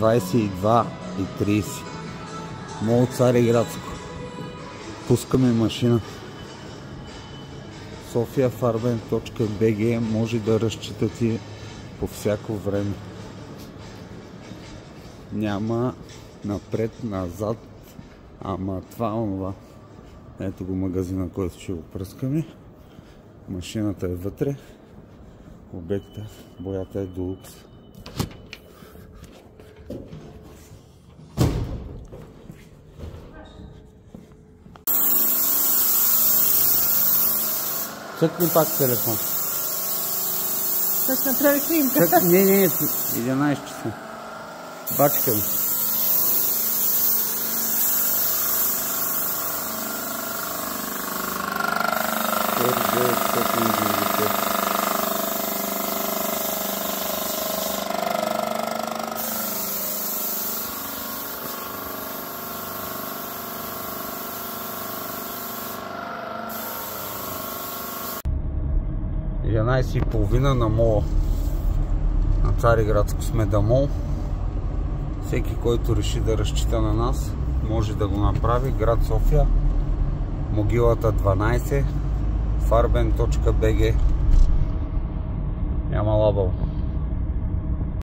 22:30. Мол Цариградско. Пускаме машина. sofiafarben.bg може да разчитате по всяко време. Няма напред, назад, ама това. Ето го магазина, който ще го пръскаме. Машината е вътре. Обекта, боята е до лукс. Цъкни пак телефон. Как направи снимка? Не, 11 часа. Бачка ми. И половина на мола. На Цариградско сме да мол. Всеки, който реши да разчита на нас, може да го направи. Град София, Могилата 12, farben.bg. Няма лабал.